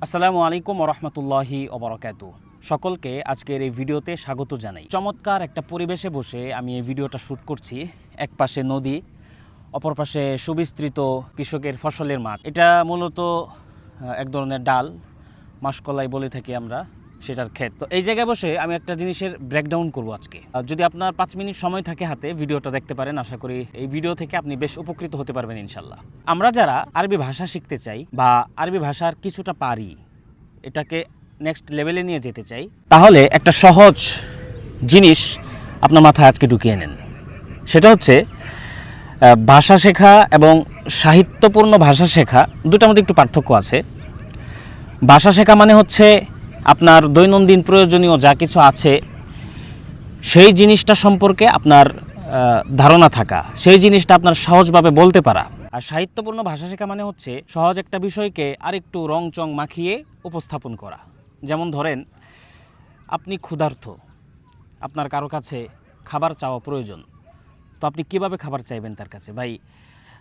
আসসালামু আলাইকুম ওরহমতুল্লাহি ওবরাকাতু। সকলকে আজকের এই ভিডিওতে স্বাগত জানাই। চমৎকার একটা পরিবেশে বসে আমি এই ভিডিওটা শ্যুট করছি। এক পাশে নদী, অপর পাশে সুবিস্তৃত কৃষকের ফসলের মাঠ। এটা মূলত এক ধরনের ডাল, মাসকলাই বলে থাকি আমরা, সেটার ক্ষেত। তো এই জায়গায় বসে আমি একটা জিনিসের ব্রেকডাউন করব আজকে। যদি আপনার 5 মিনিট সময় থাকে হাতে, ভিডিওটা দেখতে পারেন। আশা করি এই ভিডিও থেকে আপনি বেশ উপকৃত হতে পারবেন ইনশাল্লাহ। আমরা যারা আরবি ভাষা শিখতে চাই বা আরবি ভাষার কিছুটা পারি, এটাকে নেক্সট লেভেলে নিয়ে যেতে চাই, তাহলে একটা সহজ জিনিস আপনার মাথায় আজকে ঢুকিয়ে নেন। সেটা হচ্ছে ভাষা শেখা এবং সাহিত্যপূর্ণ ভাষা শেখা, দুটার মধ্যে একটু পার্থক্য আছে। ভাষা শেখা মানে হচ্ছে আপনার দৈনন্দিন প্রয়োজনীয় যা কিছু আছে সেই জিনিসটা সম্পর্কে আপনার ধারণা থাকা, সেই জিনিসটা আপনার সহজভাবে বলতে পারা। আর সাহিত্যপূর্ণ ভাষা শেখা মানে হচ্ছে সহজ একটা বিষয়কে আরেকটু রং চং মাখিয়ে উপস্থাপন করা। যেমন ধরেন, আপনি ক্ষুধার্ত, আপনার কারো কাছে খাবার চাওয়া প্রয়োজন, তো আপনি কিভাবে খাবার চাইবেন তার কাছে? ভাই,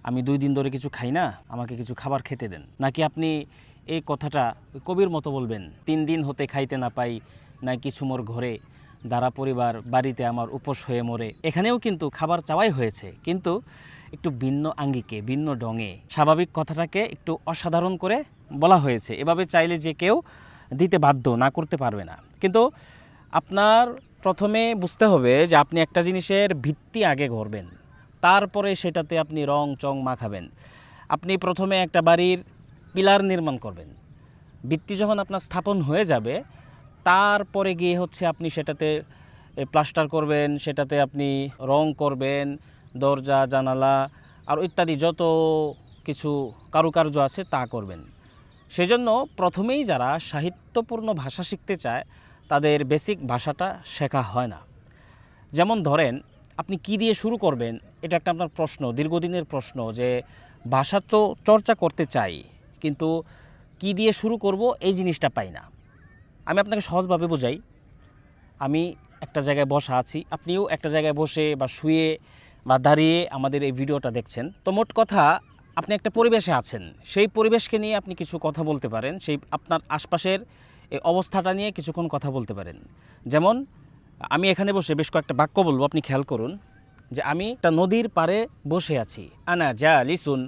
আমি 2 দিন ধরে কিছু খাই না, আমাকে কিছু খাবার খেতে দেন। নাকি আপনি এই কথাটা কবির মতো বলবেন, 3 দিন হতে খাইতে না পাই, না কিছু মোর ঘরে, দ্বারা পরিবার বাড়িতে আমার উপোস হয়ে মরে। এখানেও কিন্তু খাবার চাওয়াই হয়েছে, কিন্তু একটু ভিন্ন আঙ্গিকে, ভিন্ন ঢঙে, স্বাভাবিক কথাটাকে একটু অসাধারণ করে বলা হয়েছে। এভাবে চাইলে যে কেউ দিতে বাধ্য, না করতে পারবে না। কিন্তু আপনার প্রথমে বুঝতে হবে যে আপনি একটা জিনিসের ভিত্তি আগে গড়বেন, তারপরে সেটাতে আপনি রং চং মাখাবেন। আপনি প্রথমে একটা বাড়ির পিলার নির্মাণ করবেন, ভিত্তি যখন আপনার স্থাপন হয়ে যাবে, তারপরে গিয়ে হচ্ছে আপনি সেটাতে প্লাস্টার করবেন, সেটাতে আপনি রং করবেন, দরজা জানালা আর ইত্যাদি যত কিছু কারুকার্য আছে তা করবেন। সেজন্য প্রথমেই যারা সাহিত্যপূর্ণ ভাষা শিখতে চায় তাদের বেসিক ভাষাটা শেখা হয় না। যেমন ধরেন, আপনি কি দিয়ে শুরু করবেন, এটা একটা আপনার প্রশ্ন, দীর্ঘদিনের প্রশ্ন, যে ভাষা তো চর্চা করতে চাই, কিন্তু কি দিয়ে শুরু করব এই জিনিসটা পাই না। আমি আপনাকে সহজভাবে বোঝাই। আমি একটা জায়গায় বসা আছি, আপনিও একটা জায়গায় বসে বা শুয়ে বা দাঁড়িয়ে আমাদের এই ভিডিওটা দেখছেন। তো মোট কথা, আপনি একটা পরিবেশে আছেন, সেই পরিবেশকে নিয়ে আপনি কিছু কথা বলতে পারেন, সেই আপনার আশপাশের এই অবস্থাটা নিয়ে কিছুক্ষণ কথা বলতে পারেন। যেমন আমি এখানে বসে বেশ কয়েকটা বাক্য বলবো, আপনি খেয়াল করুন যে আমি একটা নদীর পাড়ে বসে আছি। আনা জালিসুন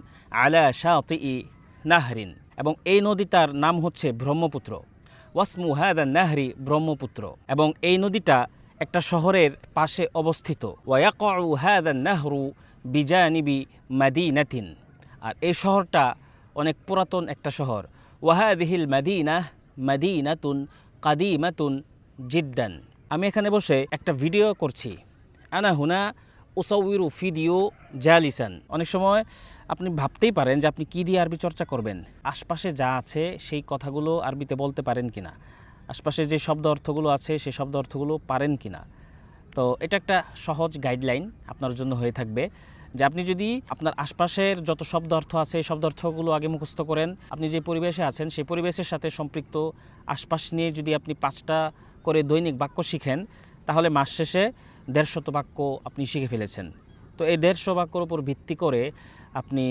আলা শাতিই নাহরিন, এবং এই নদীটার নাম হচ্ছে ব্রহ্মপুত্র। ওয়াসমু হাদা নাহরি ব্রহ্মপুত্র, এবং এই নদীটা একটা শহরের পাশে অবস্থিত। ওয়ায়াকউ হাদা নাহরু বিজানিবি মাদিনাতিন, আর এই শহরটা অনেক পুরাতন একটা শহর। ওয়াহাদিহিল মাদিনাহ মাদিনাতুন কাদিমাতুন জিদ্দান। আমি এখানে বসে একটা ভিডিও করছি। আনা হুনা উসাউইরু ভিডিও জালিসান। অনেক সময় আপনি ভাবতেই পারেন যে আপনি কী দিয়ে আরবি চর্চা করবেন। আশপাশে যা আছে সেই কথাগুলো আরবিতে বলতে পারেন কিনা, আশপাশে যে শব্দ অর্থগুলো আছে সেই শব্দ অর্থগুলো পারেন কিনা। তো এটা একটা সহজ গাইডলাইন আপনার জন্য হয়ে থাকবে, যে আপনি যদি আপনার আশপাশের যত শব্দ অর্থ আছে এই শব্দ অর্থগুলো আগে মুখস্থ করেন, আপনি যে পরিবেশে আছেন সেই পরিবেশের সাথে সম্পৃক্ত আশপাশ নিয়ে যদি আপনি 5টা করে দৈনিক বাক্য শিখেন, তাহলে মাস শেষে 150 বাক্য আপনি শিখে ফেলেছেন। তো এই 150 বাক্যর উপর ভিত্তি করে আপনি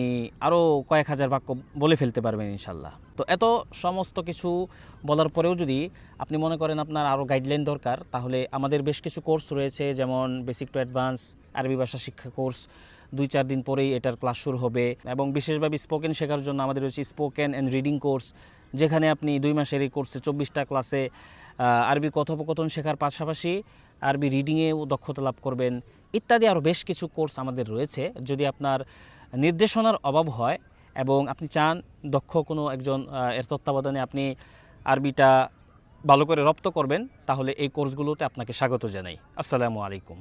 আরও কয়েক হাজার বাক্য বলে ফেলতে পারবেন ইনশাল্লাহ। তো এত সমস্ত কিছু বলার পরেও যদি আপনি মনে করেন আপনার আরও গাইডলাইন দরকার, তাহলে আমাদের বেশ কিছু কোর্স রয়েছে, যেমন বেসিক টু অ্যাডভান্স আরবি ভাষা শিক্ষা কোর্স। 2-4 দিন পরেই এটার ক্লাস শুরু হবে, এবং বিশেষভাবে স্পোকেন শেখার জন্য আমাদের রয়েছে স্পোকেন অ্যান্ড রিডিং কোর্স, যেখানে আপনি 2 মাসের এই কোর্সে 24টা ক্লাসে আরবি কথোপকথন শেখার পাশাপাশি আরবি রিডিংয়েও দক্ষতা লাভ করবেন, ইত্যাদি আরও বেশ কিছু কোর্স আমাদের রয়েছে। যদি আপনার নির্দেশনার অভাব হয় এবং আপনি চান দক্ষ কোনো একজন এর তত্ত্বাবধানে আপনি আরবিটা ভালো করে রপ্ত করবেন, তাহলে এই কোর্সগুলোতে আপনাকে স্বাগত জানাই। আসসালামু আলাইকুম।